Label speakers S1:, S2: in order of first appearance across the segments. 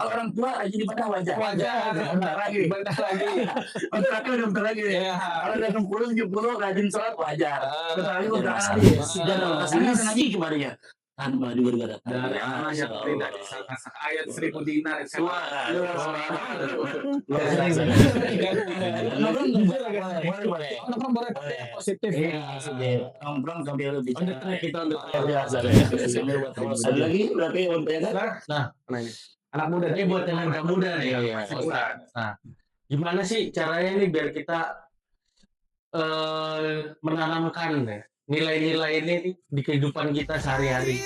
S1: orang tua rajin ibadah wajah.
S2: Bentar lagi.
S1: Bentar lagi. Kalau udah 60-70 rajin sholat wajar. Bentar lagi udah
S3: Karena ngaji kemarin ya. Tanpa beribadah.
S2: Dari ayat 1000 dinar.
S3: Boleh.
S2: Positif.
S3: Nongkrong sambil bicara.
S2: Kita untuk
S3: Ada lagi berarti
S2: anak muda
S4: Ini buat anak muda nih. Nah, gimana sih caranya nih biar kita menanamkan nilai-nilai ini di kehidupan kita sehari-hari?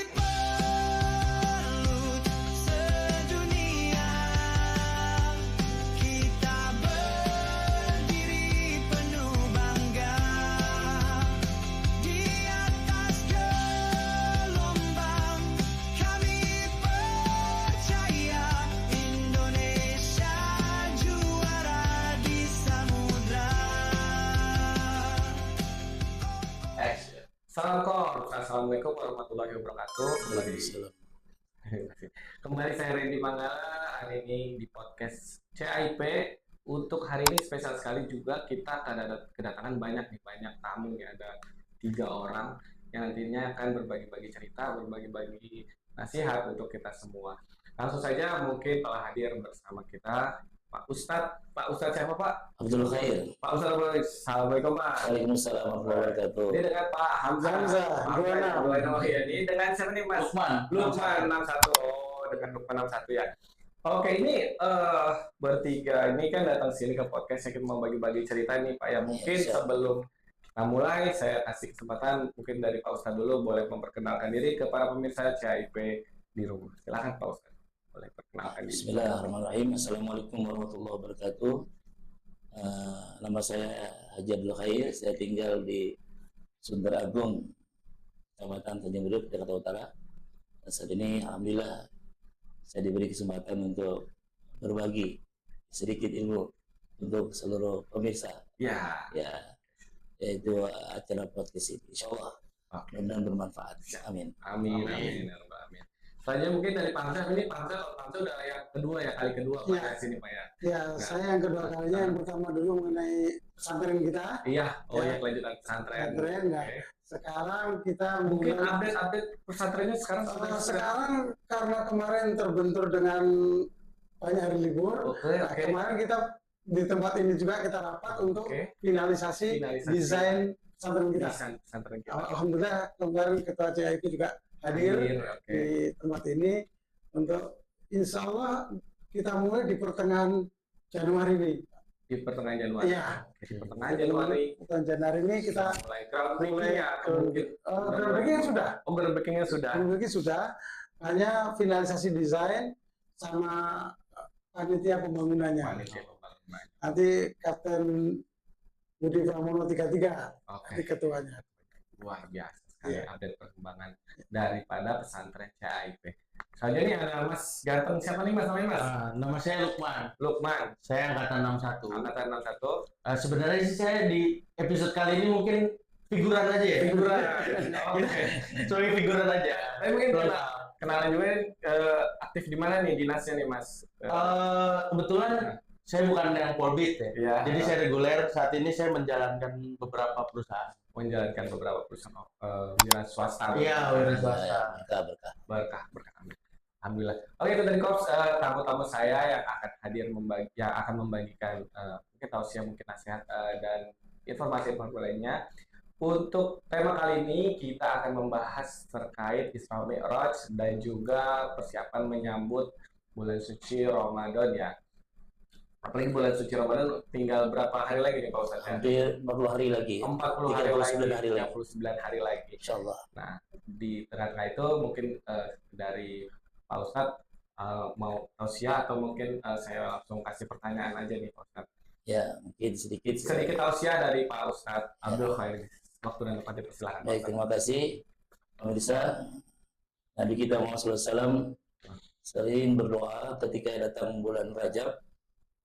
S2: Assalamualaikum warahmatullahi wabarakatuh. Kembali saya Randy Manggala hari ini di podcast CIP. Untuk hari ini spesial sekali juga, kita akan ada kedatangan banyak tamu ya, ada 3 orang yang nantinya akan berbagi-bagi cerita, berbagi-bagi nasihat untuk kita semua. Langsung saja mungkin telah hadir bersama kita Pak Ustadz siapa Pak?
S3: Abdul Khair.
S2: Pak Ustadz, Assalamualaikum Pak.
S3: Waalaikumsalam warahmatullahi wabarakatuh.
S2: Ini dengan Pak Hamzah. Oh iya, ini dengan siapa nih Mas? Lukman 61. Oh, dengan Lukman 61 ya. Oke, ini bertiga ini kan datang sini ke podcast yang mau bagi-bagi cerita nih Pak ya. Mungkin sebelum kita mulai, saya kasih kesempatan mungkin dari Pak Ustadz dulu boleh memperkenalkan diri ke para pemirsa CIP di rumah. Silakan Pak Ustadz. Boleh perkenalkan diri.
S3: Bismillahirrahmanirrahim. Assalamualaikum warahmatullahi wabarakatuh. Nama saya Haji Abdul Khair. Saya tinggal di Sumber Agung, Kecamatan Tanjung Priok, Jakarta Utara. Dan saat ini alhamdulillah saya diberi kesempatan untuk berbagi sedikit ilmu untuk seluruh pemirsa.
S2: Ya,
S3: yaitu acara podcast ini. Insyaallah mudah-mudahan bermanfaat. Amin.
S2: Amin. Selanjutnya mungkin dari Panca, ini Panca udah yang kedua ya, kali kedua Pak ya sini Pak ya.
S5: Ya, saya yang kedua kalinya, yang pertama dulu mengenai pesantren kita.
S2: Iya, kelanjutan pesantren.
S5: Nah, sekarang kita
S2: mungkin update pesantrennya sekarang
S5: karena kemarin terbentur dengan banyak hari libur. Kemarin kita di tempat ini juga kita rapat untuk finalisasi desain pesantren kita. Alhamdulillah kemarin Ketua CIP juga hadir di tempat ini untuk insya Allah kita mulai di pertengahan Januari ini.
S2: Di pertengahan Januari.
S5: Iya.
S2: Di pertengahan Januari.
S5: Pertengahan Januari ini kita
S2: mulai groundbreaking-nya mungkin.
S5: Groundbreaking-nya sudah. Hanya finalisasi desain sama panitia pembangunannya. Nanti Kapten Budi Pramono 33 nanti ketuanya.
S2: Luar biasa. Update perkembangan daripada pesantren CIP. Selanjutnya ini ada Mas Ganteng, siapa nih Mas namanya Mas?
S4: Nama saya Lukman. Saya angkatan 61.
S2: Angkatan 61.
S4: Sebenarnya sih saya di episode kali ini mungkin figuran aja ya. Figuran aja.
S2: Tapi mungkin kenalan juga aktif di mana nih dinasnya nih Mas?
S4: Kebetulan saya bukan yang Polbit ya. Jadi saya reguler, saat ini saya menjalankan beberapa perusahaan.
S2: Wira swasta.
S4: Iya, wira swasta.
S2: Berkah. Alhamdulillah. Oke, itu dari Korps tamu-tamu saya yang akan hadir akan membagikan mungkin tausiah, mungkin nasihat dan informasi-informasi lainnya. Untuk tema kali ini kita akan membahas terkait Isra Mi'raj dan juga persiapan menyambut bulan suci Ramadan ya. Apalagi bulan suci Ramadan tinggal berapa hari lagi nih Pak Ustadz?
S3: Hampir 40 hari lagi.
S2: 39 hari lagi.
S3: Insyaallah.
S2: Nah, di tengah-tengah itu mungkin dari Pak Ustadz mau tausiah atau mungkin saya langsung kasih pertanyaan aja nih Pak Ustadz.
S3: Ya, mungkin sedikit
S2: tausiah dari Pak Ustadz Abdul Khair. Waktu dan tempat dipersilakan.
S3: Baik, terima kasih pemirsa. Nabi kita Muhammad SAW sering berdoa ketika datang bulan Rajab.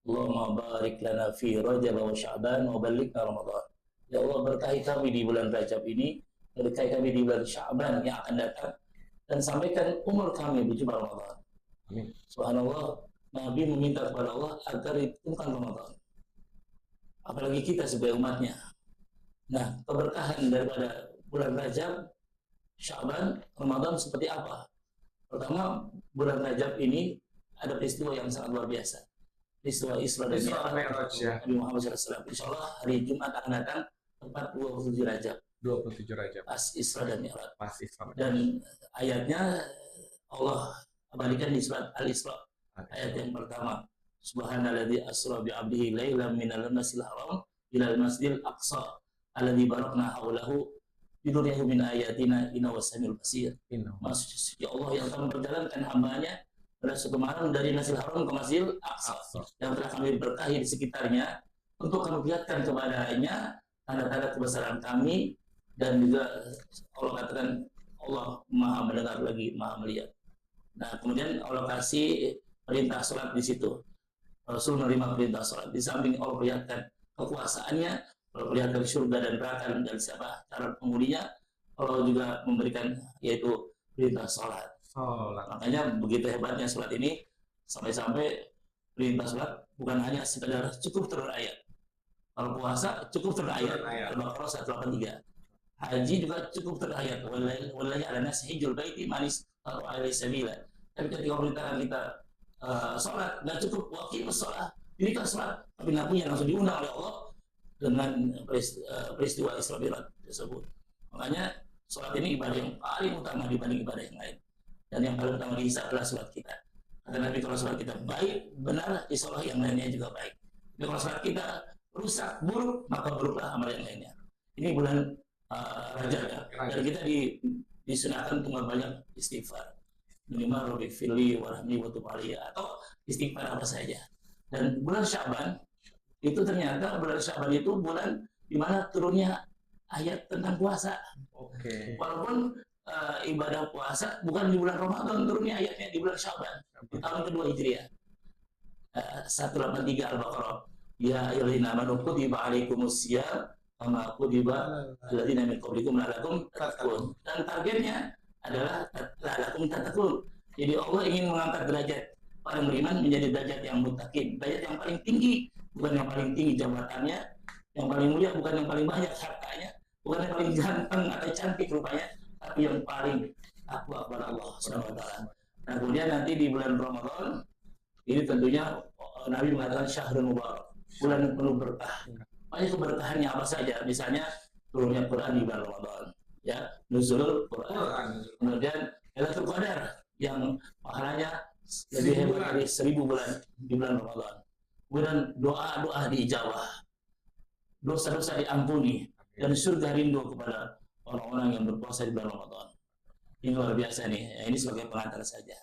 S3: Allahumma barik lana fi Rajab wa Sya'ban wa ballighna Ramadan. Ya Allah, berkahi kami di bulan Rajab ini, berkahi kami di bulan Sya'ban yang akan datang, dan sampaikan umur kami berjumpa Ramadan.
S2: Amin.
S3: Subhanallah, Nabi meminta kepada Allah agar ditentukan Ramadan. Apalagi kita sebagai umatnya. Nah, keberkahan daripada bulan Rajab, Sya'ban, Ramadan seperti apa? Pertama, bulan Rajab ini ada peristiwa yang sangat luar biasa. Peristiwa Isra dan Mi'raj
S2: ya.
S3: Nabi Muhammad SAW. Insya Allah hari Jumat akan datang tepat 27 Rajab.
S2: 27 Rajab.
S3: Pas Isra dan Mi'raj.
S2: Pas Isra.
S3: Dan ayatnya Allah abadikan di surat Al-Isra. Ayat yang pertama. Subhanalladzi asra bi 'abdihi lailan minal masjidil haram ilal masjidil aqsa alladzi barakna haulahu biduriyahu min ayatina inna wasamil basir. Maksud ya Allah yang akan memperjalankan hambanya pada suatu malam dari Masjidil Haram ke Masjidil Aqsa yang telah kami berkahi di sekitarnya untuk kami lihatkan kepadanya tanda-tanda kebesaran kami, dan juga Allah katakan Allah maha mendengar lagi maha melihat. Nah kemudian Allah kasih perintah sholat di situ. Rasul menerima perintah sholat. Di samping Allah perlihatkan kekuasaannya, Allah perlihatkan surga dan neraka dan siapa cara penghuninya, Allah juga memberikan yaitu perintah sholat. Makanya begitu hebatnya sholat ini, sampai-sampai perintah sholat bukan hanya sekedar cukup turun ayat. Kalau puasa cukup turun ayat, Al-Baqarah 183. Haji juga cukup turun ayat. Wallahi ala nasi hijul baiti manis atau alaihi sabila. Tapi ketika perintahkan kita sholat, nggak cukup wakil sholat. Ini kan sholat, tapi nabinya langsung diundang oleh Allah dengan peristiwa Isra Mi'raj tersebut. Makanya sholat ini ibadah yang paling utama dibanding ibadah yang lain. Dan yang paling utama dihisab adalah sholat kita. Kata Nabi, kalau sholat kita baik, benar, insya Allah yang lainnya juga baik. Tapi kalau sholat kita rusak, buruk, maka buruklah amal yang lainnya. Ini bulan Rajab ya. Dan kita disunahkan untuk banyak istighfar. Minimal Rabbi firli warahmi wa tub alayya, atau istighfar apa saja. Dan bulan Sya'ban itu ternyata bulan Sya'ban itu bulan di mana turunnya ayat tentang puasa. Walaupun ibadah puasa bukan di bulan Ramadan turunnya ayatnya, di bulan Sya'ban di tahun kedua Hijriah. 183 Al-Baqarah. Ya ayyuhallazina amanu kutiba alaikumus syiyam kama kutiba alladzina min qablikum la'allakum tattaqun. Dan targetnya adalah la'allakum tattaqun. Jadi Allah ingin mengangkat derajat orang beriman menjadi derajat yang muttaqin, derajat yang paling tinggi, bukan yang paling tinggi jabatannya, yang paling mulia bukan yang paling banyak hartanya, bukan yang paling ganteng atau cantik rupanya, tapi yang paling takwa kepada Allah Subhanahu wa taala. Nah, kemudian nanti di bulan Ramadan ini tentunya Nabi mengatakan syahrul mubarak, bulan penuh berkah. Banyak keberkahannya apa saja, misalnya turunnya Quran di bulan Ramadan, ya, nuzulul Quran. Kemudian Lailatul Qadar yang pahalanya lebih hebat dari 1000 bulan di bulan Ramadan. Kemudian doa-doa diijabah, dosa-dosa diampuni, dan surga rindu kepada orang-orang yang berpuasa di bulan Ramadan. Ini luar biasa nih. Ya, ini sebagai pengantar saja.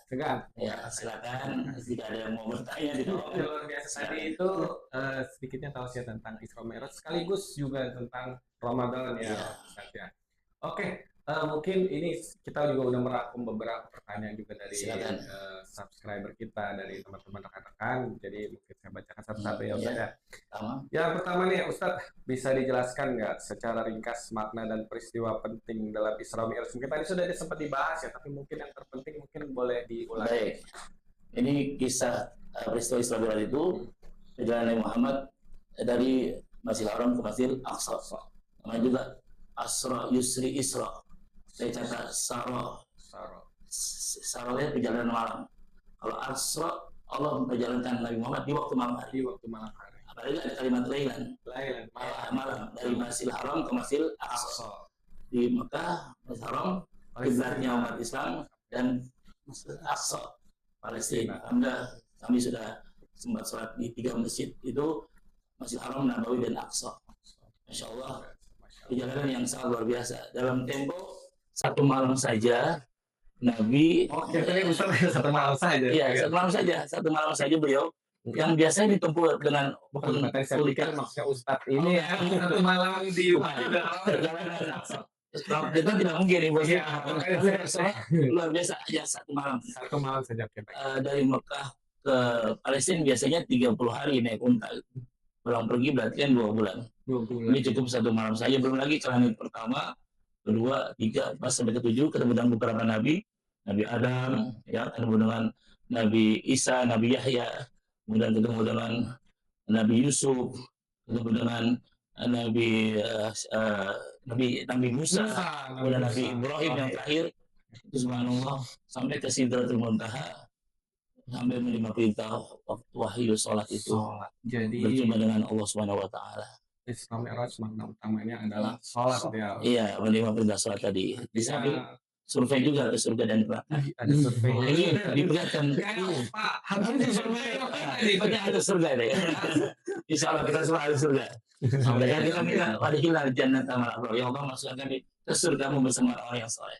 S3: Ya, silakan jika ada yang mau bertanya di bawah.
S2: Luar biasa tadi itu sedikitnya tausiah tentang Isra Mi'raj sekaligus juga tentang Ramadan ya. Oke, mungkin ini kita juga udah merangkum beberapa pertanyaan juga dari subscriber kita, dari teman-teman rekan-rekan. Jadi mungkin saya bacakan satu-satu ya Ustaz ya. Yang pertama nih Ustadz, bisa dijelaskan nggak secara ringkas makna dan peristiwa penting dalam Isra Mi'raj? Mungkin tadi sudah sempat dibahas ya, tapi mungkin yang terpenting mungkin boleh diulangi.
S3: Baik, ini kisah peristiwa Isra Mi'raj itu perjalanan Muhammad dari Masjidil Haram ke Masjidil Aqsa. Namanya juga Asra Yusri Isra. Saya catat Sarahnya perjalanan malam. Kalau Asra, Allah memperjalankan Nabi Muhammad di waktu malam hari. Apalagi ada kalimat lailan, malam, dari Masjidil Haram ke Masjidil Aqsa. Di Mekah, Masjidil Haram, kiblatnya umat Islam, dan Masjidil Aqsa, Palestina. Alhamdulillah kami sudah sempat sholat di 3 masjid itu, Masjidil Haram, Nabawi, dan Aqsa. Masya Allah, perjalanan yang sangat luar biasa. Dalam tempo 1 malam saja Nabi.
S2: Satu malam saja.
S3: Iya, 1 malam saja. 1 malam saja beliau yang biasanya ditempuh dengan
S2: maksudnya Ustadz ini 1 malam di
S3: kita tidak mungkin nih bos. Luar biasa ya 1 malam.
S2: 1 malam saja.
S3: Dari Mekah ke Palestina biasanya 30 hari naik unta. Pulang pergi berarti kan 2 bulan. Ini cukup 1 malam saja. Belum lagi ke langit pertama, kedua, 3, pas sampai ke 7 ketemu dengan beberapa nabi Adam, ya, ketemu dengan Nabi Isa, Nabi Yahya, kemudian ketemu dengan Nabi Yusuf, ketemu dengan Nabi Nabi Musa, kemudian Nabi Ibrahim yang terakhir itu subhanallah sampai ke Sidratul Muntaha, sampai menerima perintah waktu wahyu sholat itu
S2: Jadi
S3: berjumpa dengan Allah Subhanahu Wa Taala.
S2: Isra Mi'raj makna utamanya adalah sholat ya.
S3: Iya, menerima perintah sholat tadi. Di samping survei juga ke surga dan neraka.
S2: Ada survei.
S3: Ini diperlihatkan.
S2: Pak, habis di survei
S3: Pokoknya ada surga deh. Insya Allah kita semua ada surga. Sampai kan kita minta pada hilal jannah tamal Allah. Ya Allah, masukkan kami ke surgamu bersama orang yang soleh.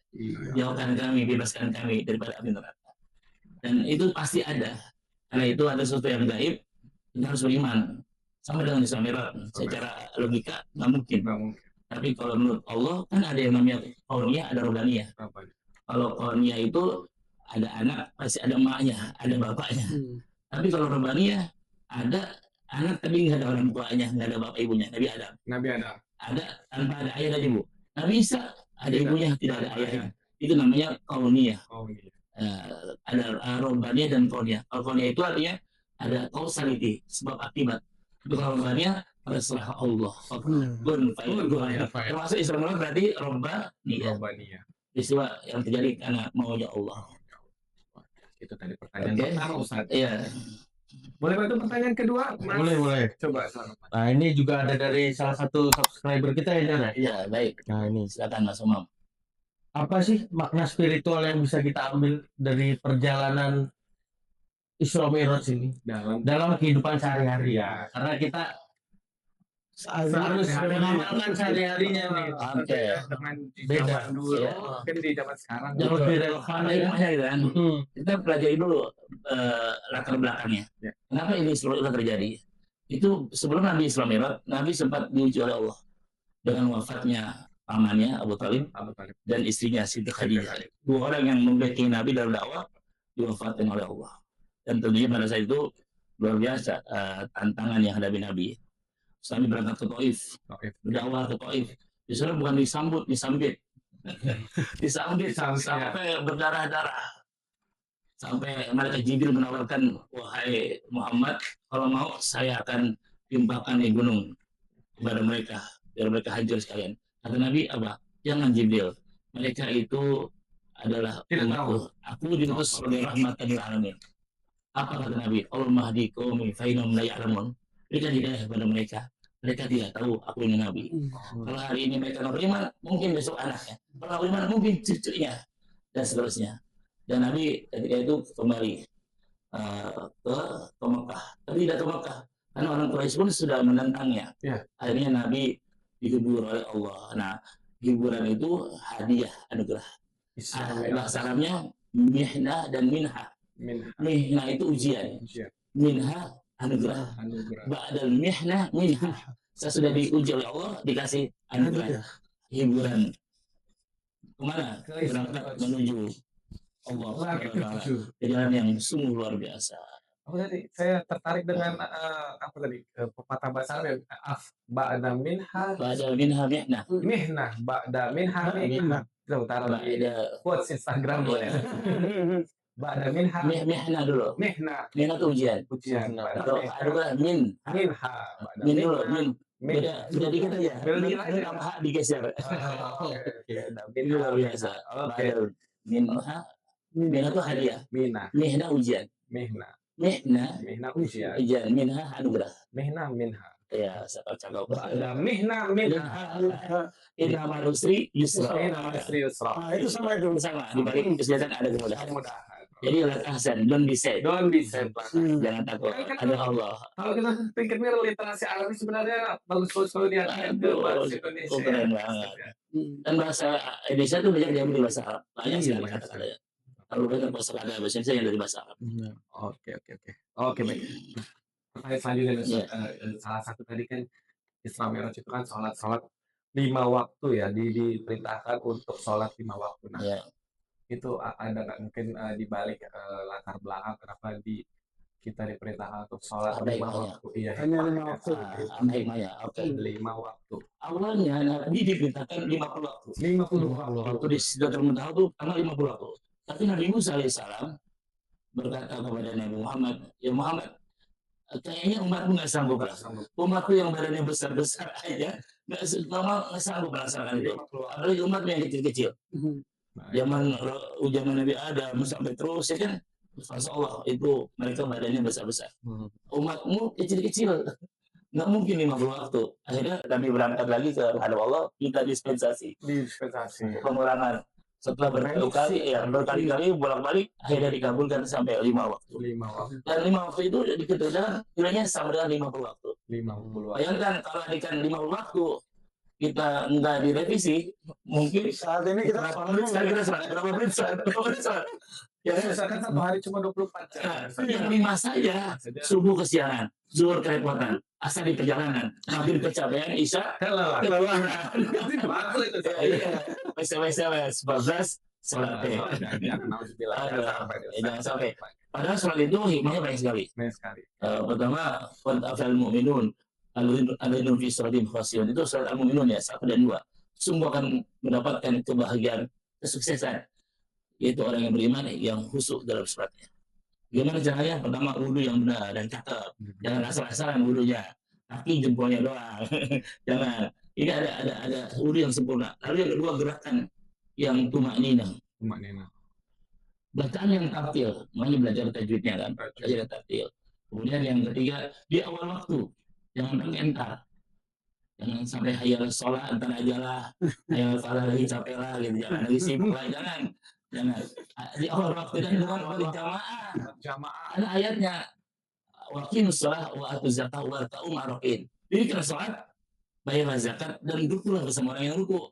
S3: Jauhkan kami, bebaskan kami daripada api neraka. Dan itu pasti ada. Karena itu ada sesuatu yang gaib, kita harus beriman. Sama dengan Isra Mi'raj, secara logika nggak mungkin. Tapi kalau menurut Allah kan ada yang namanya kauniyah, ada robaniyah. Kalau kauniyah itu ada anak, pasti ada emaknya, ada bapaknya. Tapi kalau robaniyah ada anak tapi nggak ada orang tuanya, nggak ada bapak ibunya. Nabi Adam. Ada tanpa ada ayah dan ibu. Nabi Isa ada ibunya, tidak ada ayahnya. Itu namanya kauniyah. Ada robaniyah dan kauniyah. Kalau kauniyah itu artinya ada causality, sebab akibat. Itu kalau robaniyah terserah Allah. Termasuk Isra Mi'raj berarti robaniyah. Istiwa yang terjadi karena maunya Allah.
S2: Itu tadi pertanyaan pertama Ustaz.
S3: Iya.
S2: Boleh bantu pertanyaan kedua? Mas?
S4: Boleh.
S2: Coba selamat.
S4: Nah, ini juga ada dari salah satu subscriber kita ya, Jan?
S3: Iya, baik.
S4: Nah, ini
S3: Silakan Mas Umam.
S4: apa sih makna spiritual yang bisa kita ambil dari perjalanan Isra Mi'raj ini dalam kehidupan sehari-hari ya? Karena kita harus mengamalkan sehari-harinya nih.
S3: Oke.
S2: Dengan
S4: Beda.
S2: zaman dulu,
S3: Iya.
S2: mungkin di zaman sekarang.
S4: Yang lebih relevan ya.
S3: Hikmahnya gitu kan. Kita pelajari dulu latar belakangnya.
S2: Ya.
S3: Kenapa ini Isra Mi'raj terjadi? Itu sebelum Nabi Isra Mi'raj, Nabi sempat diuji oleh Allah dengan wafatnya pamannya Abu Thalib dan istrinya Siti Khadijah. Dua orang yang membacking Nabi dalam dakwah diwafatkan oleh Allah. Dan tentunya pada saat itu luar biasa tantangan yang hadapi Nabi. Nabi berangkat ke Taif, berdakwah ke Taif. Disuruh bukan disambut, disambit. Disambit sampai berdarah-darah. Sampai malaikat Jibril menawarkan, wahai Muhammad, kalau mau saya akan timpakan di gunung kepada mereka, biar mereka hancur sekalian. Kata Nabi apa? Jangan Jibril. Mereka itu adalah umatku. Aku diutus sebagai rahmatan lil alamin. Apa kata Nabi? Allah mahdi qaumi fa innahum la ya'lamun. Berikan hidayah kepada mereka. Mereka tidak tahu aku ini Nabi. Kalau hari ini mereka beriman, mungkin besok anaknya. Kalau beriman, mungkin cucunya dan seterusnya. Dan Nabi ketika itu kembali ke Mekah. Tapi tidak ke Mekah. Karena orang Quraisy pun sudah menentangnya. Akhirnya Nabi dihibur oleh Allah. Nah, hiburan itu hadiah, anugerah. Bahasa Arabnya mihna dan minha. Mihna itu ujian. Minha anugerah. Ba'dal mihna minha. Saya sudah diuji oleh Allah, dikasih anugerah. Hiburan. Kemana? Berangkat menuju Allah. Perjalanan yang sungguh luar biasa.
S2: Tadi saya tertarik dengan apa tadi pepatah bahasa Arab ba'da minha mihna ba'da minha mihna. Kita taruh di quotes Instagram boleh. Ba'da minha
S3: Mihna dulu.
S2: Mihna
S3: itu ujian. Atau ada minha dulu. Beda dikit aja. Beda hak digeser. Ini luar biasa. Minha itu hadiah. Mihna ujian. Mihna ujian. Minha anugerah.
S2: Minha.
S3: Ya, cakap.
S2: Ada mihna.
S3: Inna ma'al-usri yusra.
S5: Itu sama itu.
S3: Sama. Di balik kesulitan ada kemudahan. Jadi Hasan, don't be sad. Jangan takut. Ada Allah.
S2: Kalau kita pikir literasi Arab sebenarnya bagus-bagus kalau dia bahasa Indonesia.
S3: Keren banget. Dan bahasa Indonesia itu banyak diambil dari bahasa Arab. Banyak sih kata-katanya. Kalau kita bahasa Indonesia yang dari bahasa Arab.
S2: Oke, baik. Pertanyaan selanjutnya, salah satu tadi kan Isra Mi'raj itu kan sholat 5 waktu ya, diperintahkan untuk sholat 5 waktu. Nah, itu ada nggak mungkin dibalik latar belakang kenapa kita diperintahkan untuk sholat 5 waktu? Iya,
S5: hanya 5 waktu.
S3: Hikmahnya, oke.
S2: 5 waktu.
S3: Awalnya Nabi diperintahkan 50 waktu.
S2: 50 waktu.
S3: Waktu di Sidratul Muntaha itu tanggal 50 waktu. Tapi Nabi Musa alaihissalam berkata kepada Nabi Muhammad, ya Muhammad, kayaknya umatmu nggak sanggup lah. Umatku yang badannya besar-besar aja nggak sanggup melaksanakan itu. Apalagi umatmu yang kecil-kecil. Zaman Nabi Adam sampai terus ya kan, Masya Allah itu mereka badannya besar-besar. Umatmu kecil-kecil, nggak mungkin 50 waktu. Akhirnya kami berangkat lagi ke hadap Allah, minta dispensasi. Pengurangan. Setelah berkali-kali bolak-balik, akhirnya dikabulkan sampai 5 waktu. Dan 5 waktu itu diketahui nilainya sama dengan 50 waktu.
S2: 50 waktu.
S3: Bayangkan kalau adikan 50 waktu kita nggak direvisi, mungkin
S5: Saat ini kita
S3: berapa menit sholat?
S2: Ya, misalkan satu hari cuma 24 jam.
S3: Yang 5 saja, subuh kesiangan, zuhur kerepotan, asar di perjalanan, maghrib kecapean, isya kelelahan. Wes 14 sholat. Jangan sampai. Padahal sholat itu hikmahnya banyak sekali. Pertama, al mu'minun al-ladina fi sholatim khashi'un, itu surat al-mu'minun ya 1 dan 2. Semua akan mendapatkan kebahagiaan, kesuksesan. Yaitu orang yang beriman yang khusyuk dalam sholatnya. Gimana caranya? Pertama, wudu yang benar dan cakep. Jangan asal-asalan wudunya, tapi jempolnya doang. Jangan. Ini ada wudu yang sempurna. Lalu yang kedua, gerakan yang tumakninah. Bacaan yang tartil, makanya belajar tajwidnya kan, belajar tartil. Kemudian yang ketiga, di awal waktu, jangan mengentar. Jangan sampai hayal sholat entar aja lah, hayal salah lagi capek lah gitu, jangan lagi sibuk lah, jangan. Di awal waktu dan dengan berjamaah. Ada ayatnya, waqimus shalah wa atuz zakah wa ta'um arqin. Jadi kita sholat, bayarlah zakat dan duduklah bersama orang yang ruku.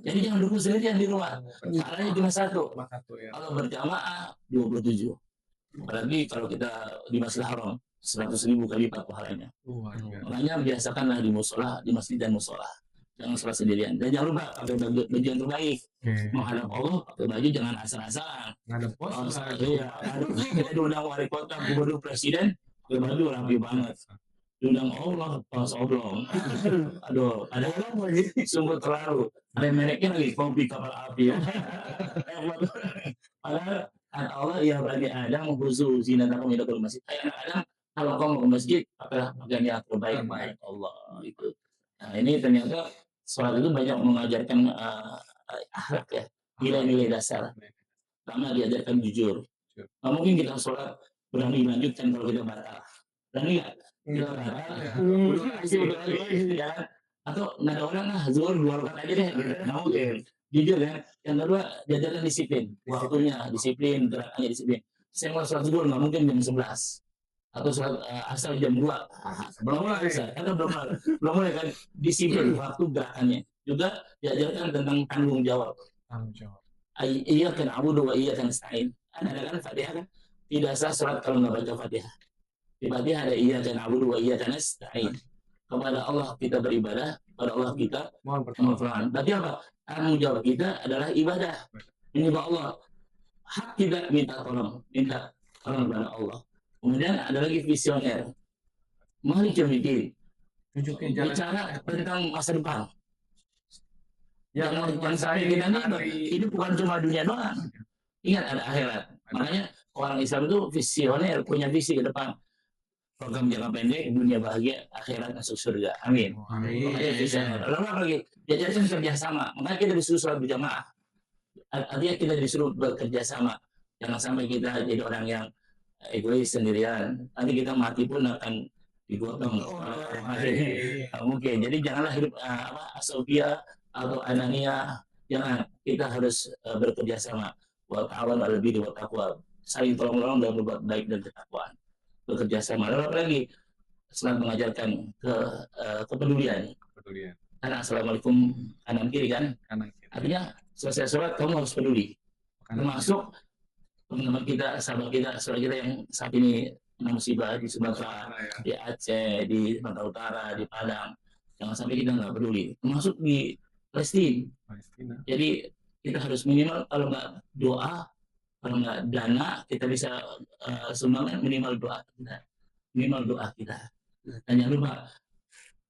S3: Jadi jangan duduk sendirian di rumah. Caranya cuma satu. Kalau berjamaah 27. Apalagi kalau kita di Masjidil Haram 100.000 kali lipat pahalanya. Makanya biasakanlah di musola, di masjid dan musola. Jangan sholat sendirian. Dan jangan lupa pakai baju yang terbaik. Menghadap Allah, pakai baju jangan asal-asalan. Ngadep pos. Iya. Kita diundang wali kota, gubernur, presiden, pakai baju rapi banget. Diundang Allah, pas oblong. Aduh, ada lagi sungguh terlalu. Ada mereknya lagi, kopi kapal api. Padahal Allah ya bagi Adam khusus zinatakum ila kulli masjid. Adam kalau kamu ke masjid, pakailah pakaian yang terbaik Allah itu. Nah ini ternyata sholat itu banyak mengajarkan akhlak ya, nilai-nilai dasar. Pertama diajarkan jujur. Nggak mungkin kita sholat berani dilanjutkan kalau kita batal. Berani nggak? Ya, atau nggak ada orang zuhur 2 rakaat aja deh, nggak mungkin. Jujur ya. Yang kedua diajarkan disiplin, waktunya disiplin, gerakannya disiplin. Saya mau sholat zuhur nggak mungkin jam 11 atau sholat asar jam 2. Belum mulai, karena belum mulai kan, disiplin waktu gerakannya. Juga diajarkan tentang tanggung jawab. Iya kan abudu wa iya kan nasta'in. Ada kan Fatihah kan? Tidak sah sholat kalau nggak baca Fatihah. Di Fatihah ada iya kan abudu wa iya kan nasta'in. Kepada Allah kita beribadah, kepada Allah kita mohon pertolongan. Berarti apa? Tanggung jawab kita adalah ibadah. Menyembah Allah. Hak kita minta tolong kepada Allah. Kemudian ada lagi visioner. Mari kita bicara tentang masa depan. Yang saya kita ini bukan cuma dunia doang. Ingat ada akhirat. Makanya orang Islam itu visioner, punya visi ke depan. Program jangka pendek, dunia bahagia, akhirat masuk surga. Amin. Lalu apa lagi? Diajarkan kerjasama. Makanya kita disuruh sholat berjamaah. Artinya kita disuruh bekerja sama. Jangan sampai kita jadi orang yang egois sendirian. Nanti kita mati pun akan digotong. Mungkin. Jadi janganlah hidup asofia atau anania. Jangan. Kita harus bekerja sama. Wa ta'awanu 'alal birri wat taqwa. Saling tolong-menolong dalam berbuat baik dan ketakwaan. Bekerja sama. Lalu apa lagi? Selalu mengajarkan kepedulian. Karena assalamualaikum kanan kiri kan. Artinya selesai sholat kamu harus peduli. Termasuk teman-teman kita, sahabat kita, saudara kita yang saat ini kena musibah di Sumatera, di Aceh, di Sumatera Utara, di Padang. Jangan sampai kita nggak peduli. Termasuk di Palestina. Jadi kita harus minimal kalau nggak doa, kalau nggak dana, kita bisa sumbangkan minimal doa kita. Dan jangan lupa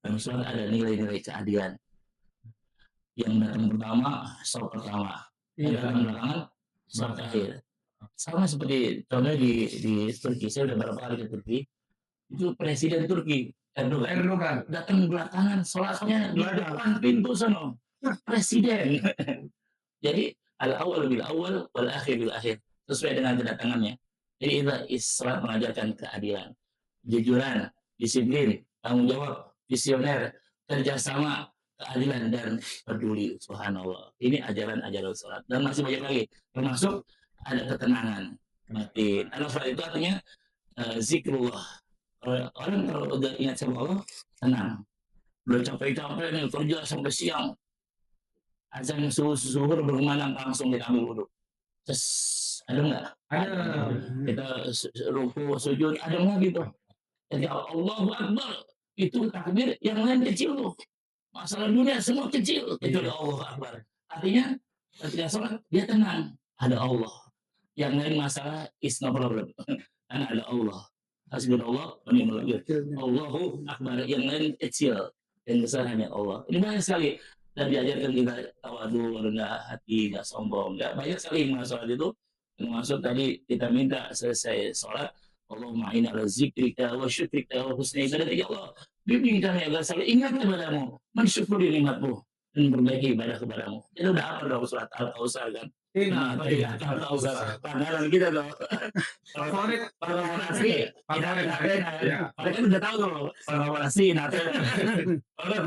S3: dalam sholat ada nilai-nilai keadilan. Yang datang pertama, sholat pertama. Yang datang belakangan, sholat akhir. Sama seperti contohnya di Turki, saya udah berapa kali ke Turki, itu presiden Turki Erdogan datang belakangan, sholatnya di depan pintu sana, presiden. Jadi al awal bil awal wal akhir bil akhir, sesuai dengan kedatangannya. Jadi itu Islam mengajarkan keadilan, jujuran, disiplin, tanggung jawab, visioner, kerjasama, keadilan dan peduli. Subhanallah. Ini ajaran-ajaran sholat dan masih banyak lagi, termasuk ada ketenangan batin. Karena sholat itu artinya zikrullah. Orang kalau udah ingat sama Allah tenang. Udah capek-capek nih kerja sampai siang, azan subuh berkumandang langsung kita ambil wudhu. Terus ada nggak? Ada. Kita ruku sujud ada nggak gitu? Jadi Allahu Akbar itu takbir, yang lain kecil tuh. Masalah dunia semua kecil kecuali Allahu Akbar. Artinya ketika sholat dia tenang, ada Allah. Yang lain masalah is no problem. Karena ada Allah. Hasbunallah wa ni'mal wakil. Allahu Akbar, yang lain kecil, yang besar hanya Allah. Ini banyak sekali. Dan diajarkan kita tawadu, rendah hati, nggak sombong, nggak banyak sekali masalah itu. Termasuk tadi kita minta selesai sholat, Allahumma inna ala zikrika wa syukrika wa husni ibadah. Ya Allah, bimbing kami agar selalu ingat kepadamu, mensyukuri nikmatmu dan memperbaiki ibadah kepadamu. Itu udah apa dong surat Al-Kausar kan? Nah, Al-Kausar. Pandangan kita dong. Favorit para monasi, mereka udah tahu tuh para monasi, nanti orang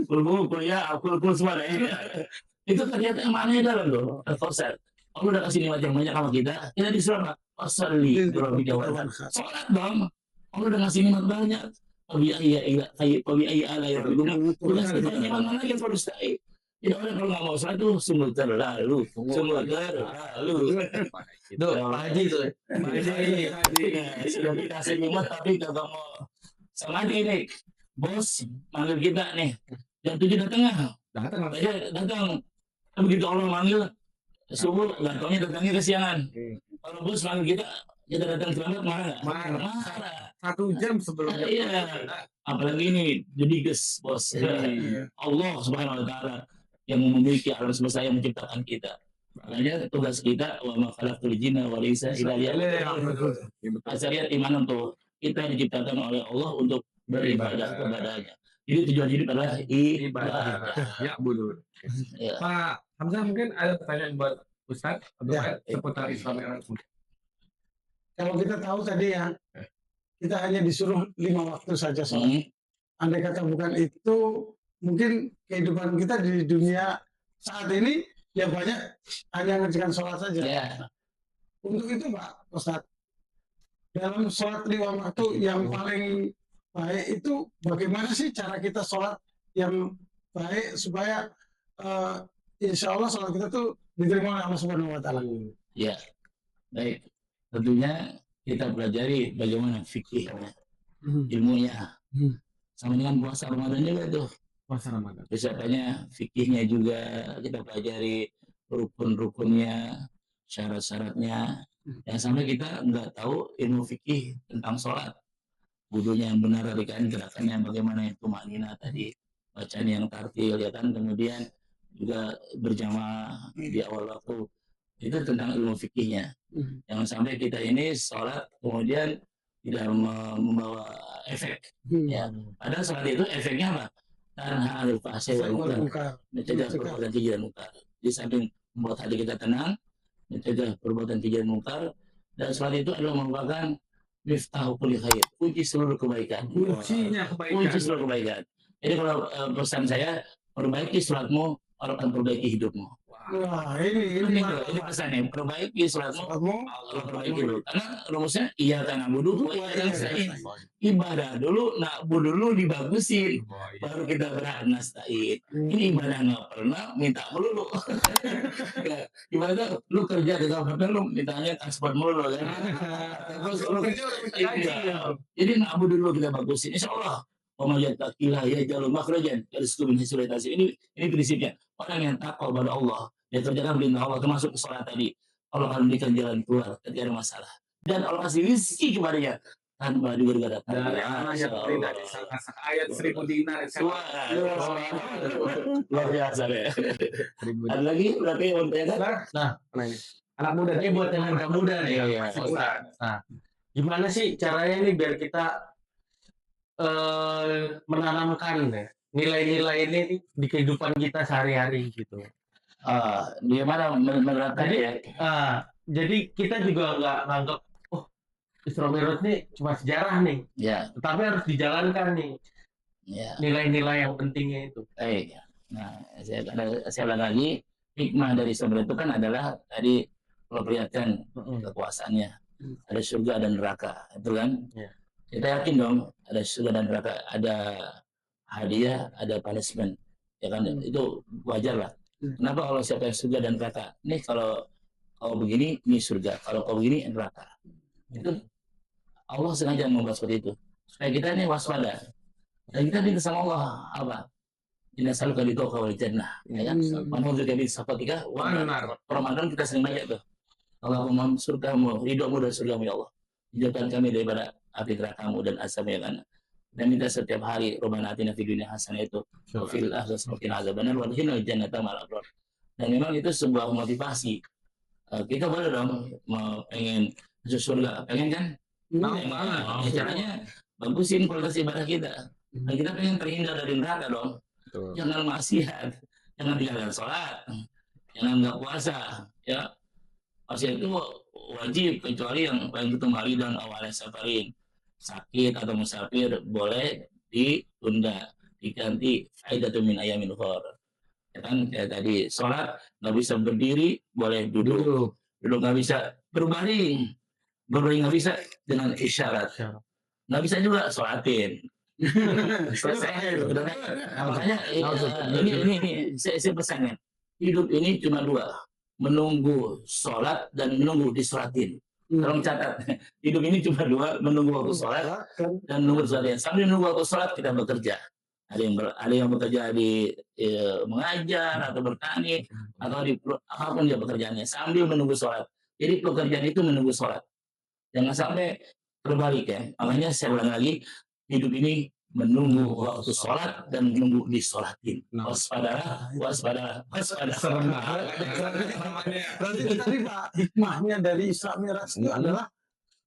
S3: kulbu kuliah, aku semua deh. Itu ternyata maknanya dalam loh, Al-Kausar. Allah udah kasih nikmat yang banyak sama kita disuruh apa? Wassalli berobidawatan. Sholat dong. Allah udah ngasih nikmat banyak. Wabi ayya ala ya Rabbikum. Udah kasih nikmat mana yang perlu stay. Jadi orang kalau nggak mau sholat tuh sungguh terlalu.
S4: Itu Pak Haji tuh.
S3: Sudah dikasih nikmat tapi kagak mau. Sama ini, bos manggil kita nih. Jam 7 datang nggak? Datang. Begitu Allah manggil, subuh datangnya kesiangan. Kalau bos manggil kita datang terlambat, marah nggak? Marah.
S2: 1 jam sebelum
S3: Iya. Apalagi ini jadi bos. Allah Subhanahu Wa Taala yang memiliki alam semesta, yang menciptakan kita. Makanya tugas kita wa ma khalaqtul jinna wal insa illa liya'budun. Asaliat iman untuk kita diciptakan oleh Allah untuk beribadah kepadanya. Jadi tujuan hidup adalah ibadah.
S2: Ya, Bud.
S3: Ya.
S2: Pak Hamzah, mungkin ada pertanyaan buat Ustadz seputar Islam era muda.
S5: Kalau kita tahu tadi ya, kita hanya disuruh 5 waktu saja sholat. Andai kata bukan itu, mungkin kehidupan kita di dunia saat ini ya banyak hanya mengerjakan sholat saja.
S3: Yeah.
S5: Untuk itu Pak Ustadz, dalam sholat 5 waktu yang paling baik itu bagaimana sih cara kita sholat yang baik supaya insya Allah sholat kita tuh diterima oleh Allah Subhanahu Wa Taala.
S3: Ya, baik. Tentunya kita pelajari bagaimana fikihnya, ilmunya, sama dengan puasa Ramadan juga tuh.
S2: Puasa Ramadan.
S3: Biasanya fikihnya juga kita pelajari, rukun-rukunnya, syarat-syaratnya. Yang sampai kita nggak tahu ilmu fikih tentang sholat, wudunya yang benar, gerakannya bagaimana, itu maknina tadi, bacaan yang tartil ya kan, kemudian juga berjamaah di awal waktu. Itu tentang ilmu fikihnya. Jangan sampai kita ini sholat kemudian tidak membawa efek. Ya. Padahal sholat itu efeknya apa? Tanha anil fahsya'i wal munkar, mencegah perbuatan keji dan munkar. Di samping membuat hati kita tenang, mencegah perbuatan keji dan munkar, dan sholat itu adalah merupakan miftahu kulli khair, kunci seluruh kebaikan. Kunci seluruh kebaikan. Jadi kalau pesan saya, perbaiki sholatmu, Allah akan perbaiki hidupmu.
S5: Wah, ini
S3: pesannya, perbaiki sholatmu, Allah perbaiki dulu. Karena rumusnya iya kan abudu, ibadah dulu, na'budu dulu dibagusin, baru kita berhak nasta'in. Ini ibadah nggak pernah, minta melulu. Ibadah lu kerja di kabupaten lu mintanya transport melulu kan. Terus lu jadi na'budu dulu kita bagusin, insya Allah. Pemajatakillah ya jalur makhrajan dari min hasilitasi. Ini prinsipnya. Orang yang takwa kepada Allah, dia kerjakan perintah Allah, termasuk sholat tadi, Allah akan memberikan jalan keluar ketika ada masalah, dan Allah kasih rezeki kepadanya tanpa bergada.
S2: Dari ayat ayat 1000 dinar.
S3: Luar biasa deh. Ada lagi berarti yang bertanya?
S2: Nah, ini anak muda.
S4: Ini buat yang anak muda nih.
S3: Iya, iya.
S4: Nah, gimana sih caranya nih biar kita menanamkan deh nilai-nilai ini nih di kehidupan kita sehari-hari gitu.
S3: Gimana menerapkan
S4: Jadi,
S3: ya?
S4: Jadi kita juga nggak nganggap, oh Isra Mi'raj nih cuma sejarah nih,
S3: Ya,
S4: tetapi harus dijalankan nih
S3: ya.
S4: nilai-nilai yang pentingnya itu.
S3: Baik. Nah, saya ulang lagi, hikmah dari Isra Mi'raj itu kan adalah tadi memperlihatkan kekuasaannya. Ada surga dan neraka, itu kan?
S4: Ya.
S3: Kita yakin dong ada surga dan neraka, ada hadiah, ada punishment, ya kan? Itu wajar lah. Kenapa kalau siapa yang surga dan neraka? Nih kalau kau begini, ini surga. Kalau kau begini, neraka. Itu Allah sengaja membuat seperti itu supaya kita ini waspada. Dan kita minta sama Allah apa? Inna saluka bidauka wal jannah. Ya kan? Manhudzu min safatika wa nar. Ramadan kita sering banyak tuh. Allahumma surgamu, ridhomu dan surgamu ya Allah. Hijaukan kami daripada api nerakamu dan asapnya kan. Dan minta setiap hari Rabbana atina fid dunya hasanah itu wa fil akhirati hasanah adzabannar wa adkhilna jannata ma'al abrar. Dan memang itu sebuah motivasi. Kita boleh dong mau pengen masuk surga, pengen kan? Caranya bagusin kualitas ibadah kita. Dan kita pengen terhindar dari neraka dong. Jangan maksiat, jangan tinggalkan sholat, jangan nggak puasa, ya. Maksiat itu wajib kecuali yang paling kembali dan awalnya safarin, sakit atau musafir boleh ditunda, diganti aidatun min ayamin ukhar. Ya kan kayak tadi sholat nggak bisa berdiri boleh duduk nggak bisa berbaring nggak bisa dengan isyarat, nggak bisa juga sholatin. Selesai. Makanya ini saya pesannya, hidup ini cuma dua, menunggu sholat dan menunggu disolatin. Tolong catat, hidup ini cuma dua, menunggu waktu sholat dan menunggu disolatin. Sambil menunggu waktu sholat kita bekerja. Ada yang bekerja di mengajar atau bertani atau di apapun dia pekerjaannya sambil menunggu sholat. Jadi pekerjaan itu menunggu sholat. Jangan sampai terbalik ya. Makanya saya ulang lagi, hidup ini menunggu waktu sholat dan menunggu disolatin. Waspadalah.
S5: Serem banget. Berarti tadi Pak, hikmahnya dari Isra Mi'raj itu adalah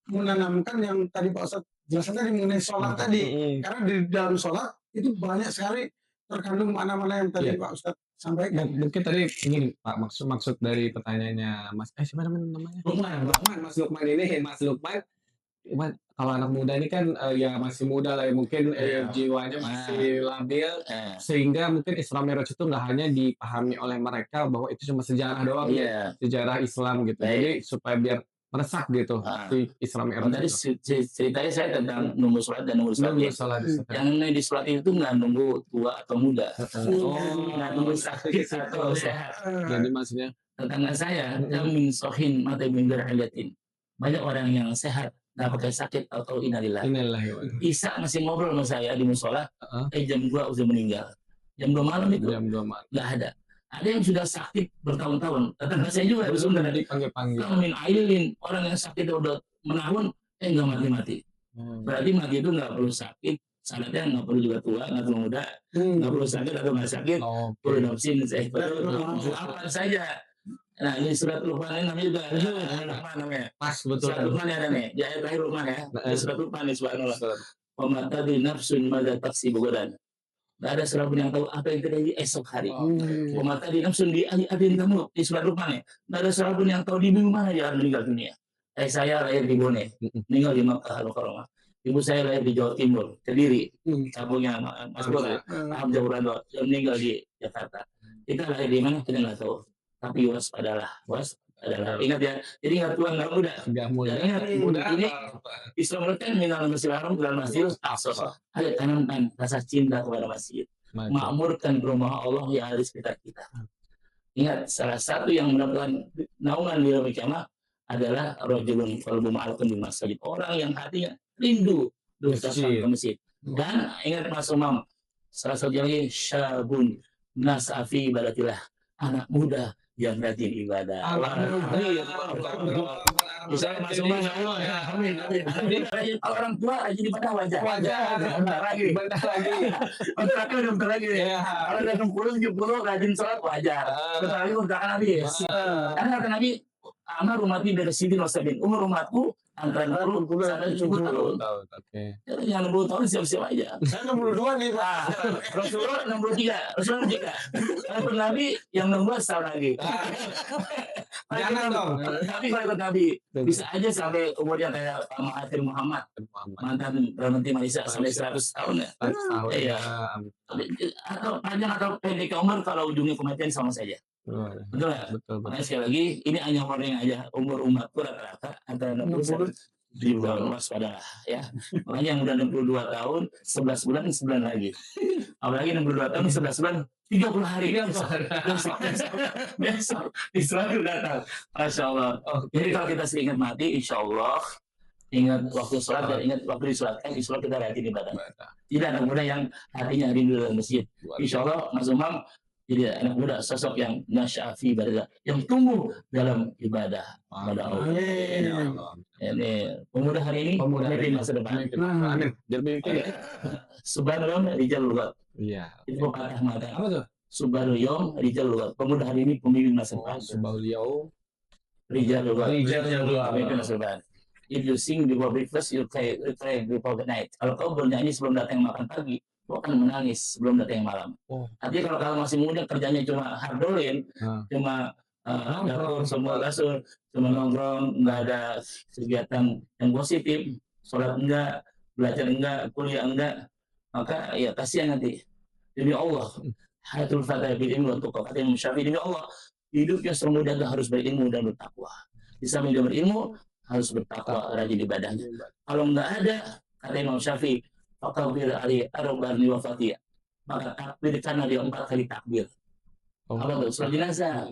S5: menanamkan yang tadi Pak Ustadz jelaskan tadi mengenai sholat tadi. Karena di dalam sholat itu banyak sekali terkandung mana-mana yang tadi Pak Ustadz sampaikan.
S2: Mungkin tadi ingin Pak maksud dari pertanyaannya Mas siapa namanya? Lukman ini Mas Lukman. Kalau anak muda ini kan ya masih muda lah ya, mungkin jiwanya masih labil sehingga mungkin Isra Mi'raj itu nggak hanya dipahami oleh mereka bahwa itu cuma sejarah doang, sejarah Islam gitu. Jadi supaya biar meresap gitu si Isra Mi'raj.
S3: Tadi ceritanya saya tentang nunggu sholat dan nunggu sholat. Yang di sholat itu nggak nunggu tua atau muda, nggak nunggu sakit atau sehat.
S2: Jadi maksudnya
S3: tetangga saya yang min sohin mata min berhalatin, banyak orang yang sehat nggak pakai sakit atau innalillah. Isa masih ngobrol sama saya di musola, jam 2 udah meninggal, jam 2 malam itu nggak ada. Ada yang sudah sakit bertahun-tahun. Tetangga saya juga di Sunda
S2: dipanggil-panggil.
S3: Min ailin, orang yang sakit udah menahun, nggak mati-mati. Berarti mati itu nggak perlu sakit, syaratnya nggak perlu juga tua, nggak perlu muda, nggak perlu sakit atau nggak sakit, perlu nafsin, apa saja. Nah ini surat Luqman ini namanya juga Luqman namanya.
S4: Pas betul.
S3: Surat Luqman ada nih, di ayat terakhir Luqman ya. Surat Luqman nih subhanallah. Wa ma tadri nafsun madza taksibu gadan. Tidak ada seorang yang tahu apa yang terjadi esok hari. Wa ma tadri nafsun di adin kamu di surat Luqman ya. Tidak ada seorang yang tahu di bumi mana dia akan meninggal dunia. Saya lahir di Bone, meninggal di Makkah Al-Mukarramah. Ibu saya lahir di Jawa Timur, Kediri, kampungnya Mas Bro, Jauhrando, meninggal di Jakarta. Kita lahir di mana kita nggak tahu. Tapi waspadalah. Ingat ya, jadi nggak tua nggak muda. Ingat ini Islam kan minal masjidil haram dan masjidil aqsa. Ayo tanamkan rasa cinta kepada masjid. Makmurkan rumah Allah yang ada di sekitar kita. Ingat salah satu yang mendapatkan naungan di yaumil kiamah adalah rajulun qalbu ma'alqan di masjid. Orang yang hatinya rindu ke masjid. Dan ingat Mas Umam, salah satu lagi syabun nas'afi ibadatillah, anak muda yang rajin ibadah. Misalnya Mas Umar ya, amin. Orang tua rajin ibadah wajar. Bentar lagi. Bentar lagi. Kalau udah 60 70 rajin sholat wajar. Bentar lagi udah habis. Karena kata Nabi
S1: Amar umati dari sini Nosabin. Umur umatku antara 60 sampai 70 tahun.
S2: Oke.
S1: Yang 60 tahun siap-siap aja.
S5: Saya 62 nih, Pak.
S1: Rasulullah 63. Rasulullah 63. Kalau Nabi yang 16 tahun lagi.
S2: Jangan dong.
S1: Tapi kalau ikut Nabi bisa aja sampai umurnya kayak Pak Mahathir Muhammad, mantan Perdana Menteri Malaysia sampai 100 tahun ya.
S2: 100 tahun.
S1: Iya. Atau panjang atau pendek umur kalau ujungnya kematian sama saja. Betul nggak?
S2: Betul.
S1: Makanya sekali lagi ini hanya warning aja, umur umatku rata-rata antara 60 sampai 70 tahun, waspada ya. Makanya yang udah 62 tahun 11 bulan 9 lagi. Apalagi 62 tahun 11 bulan 30 hari. Besok Islam datang. Masya Allah. Jadi kalau kita sering ingat mati, insya Allah ingat waktu sholat dan ingat waktu disolatkan, insya Allah kita rajin ibadah. Tidak ada muda yang hatinya rindu dalam masjid. Insya Allah Mas Umam jadi anak muda, sosok yang nasyafi ibadah, yang tumbuh dalam ibadah pada Allah. Ini pemuda hari ini, pemuda di masa depan.
S2: Amin. Jadi
S1: Subhanallah rijal lugat.
S2: iya.
S1: Itu pepatah mata.
S2: Apa tuh?
S1: Subhanallah rijal lugat. Pemuda hari ini pemimpin masa depan.
S2: Beliau
S1: Rijal lugat.
S4: Rijal lugat.
S1: Pemimpin masa depan. If you sing before breakfast, you cry before the night. Kalau kau bernyanyi sebelum datang makan pagi, kau akan menangis sebelum datang malam. Artinya kalau kamu masih muda kerjanya cuma hardolin, cuma dapur semua kasur, cuma nongkrong, nggak ada kegiatan yang positif, sholat enggak, belajar enggak, kuliah enggak, maka ya kasihan nanti. Demi Allah, hayatul fatah bil ilmu untuk kata Imam Syafi'i, demi Allah, hidupnya semudah harus berilmu dan bertakwa. Di samping dia berilmu, harus bertakwa, rajin ibadahnya. Kalau enggak ada, kata Imam Syafi'i, fakabir ali arba'ni wa fatiyah, maka takbirkanlah dia 4 kali takbir. Apa tuh? Sholat jenazah.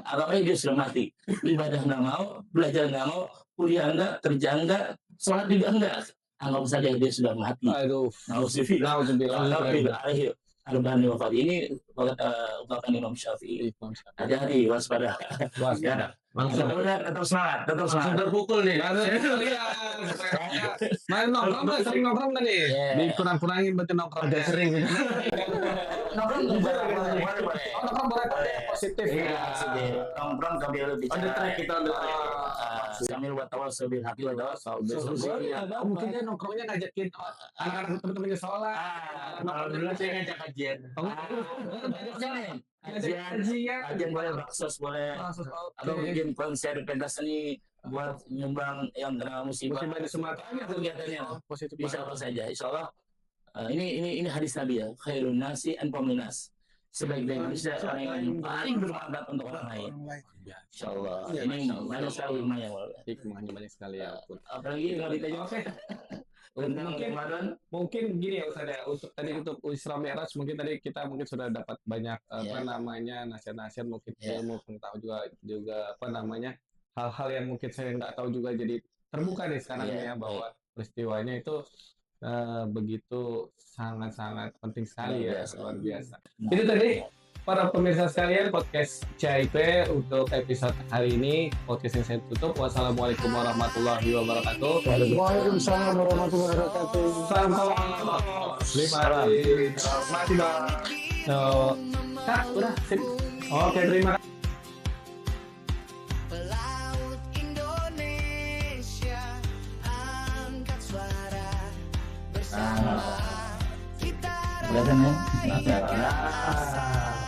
S1: Apalagi dia sudah mati. Ibadah nggak mau, belajar nggak mau, kuliah enggak, kerja enggak, sholat juga enggak. Anggap saja dia sudah mati.
S2: aduh.
S1: Nauzubillah. Alaihi arba'ni wa fatiyah. Ini ungkapan Imam Syafi'i. Hati-hati, waspada.
S4: Langsung
S1: Tetap semangat, tetap semangat.
S4: terpukul nih.
S2: Main nongkrong nggak? Sering nongkrong nggak nih? Dikurang-kurangin berarti nongkrong.
S4: Agak sering.
S1: Nongkrong boleh.
S2: Nongkrong boleh positif.
S1: Iya, nongkrong sambil bicara.
S2: On the track kita on the track.
S1: Sambil buat tawas sambil hati buat tawas.
S2: Mungkin dia nongkrongnya ngajakin anak-anak teman-temannya sholat.
S4: Kalau dulu saya ngajak kajian.
S1: Kajian boleh, baksos boleh, atau bikin konser pentas seni buat nyumbang yang kena musibah
S2: di Sumatera
S1: kegiatannya
S2: positif.
S1: bisa apa saja. Insya Allah ini hadis Nabi ya, khairun nasi anfa'un nas. Sebaik-baik manusia orang yang paling bermanfaat untuk orang lain. Insya Allah ini banyak sekali hikmahnya.
S2: Hikmahnya banyak sekali ya.
S1: Apalagi kalau ditanya
S2: Mungkin gini ya Ustaz ya, untuk tadi untuk Isra Mi'raj mungkin tadi kita sudah dapat banyak apa namanya nasihat-nasihat, mungkin ilmu pengetahuan juga apa namanya hal-hal yang mungkin saya nggak tahu juga, jadi terbuka nih sekarang ya bahwa peristiwanya itu begitu sangat-sangat penting sekali ya, luar biasa. Itu tadi para pemirsa sekalian podcast CIP untuk episode hari ini. Podcast yang saya tutup. Wassalamualaikum warahmatullahi wabarakatuh.
S5: Waalaikumsalam warahmatullahi wabarakatuh.
S2: Sampai masih bang. Kak, udah sip. Oke, terima kasih.
S6: Pelaut Indonesia, angkat suara bersama kita.
S1: kelihatan ya.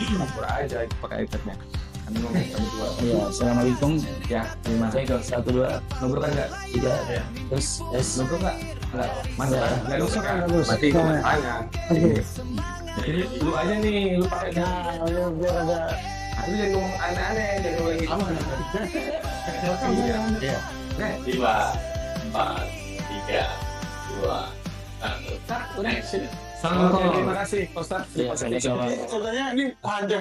S2: Campur aja pakai iPad-nya. Kami ngomong sama dua.
S1: Iya, assalamualaikum.
S2: Ya, terima kasih.
S1: Saya ke 1 2
S2: Nubruk kan nggak?
S1: 3 terus
S2: Nubruk nggak? Nggak. Mas,
S1: Nggak.
S2: nggak nusuk kan?
S5: Nggak.
S2: Berarti itu tanya. Jadi lu aja nih, lu pakai kan?
S5: Biar ada
S2: Lu jangan ngomong aneh-aneh, jangan ngomong gitu.
S1: Iya.
S3: 5, 4, 3, 2, 1.
S2: Kak, udah sip. Oke, terima kasih, Pak Ustadz.
S1: Iya, sama-sama.
S5: sebenarnya ini panjang.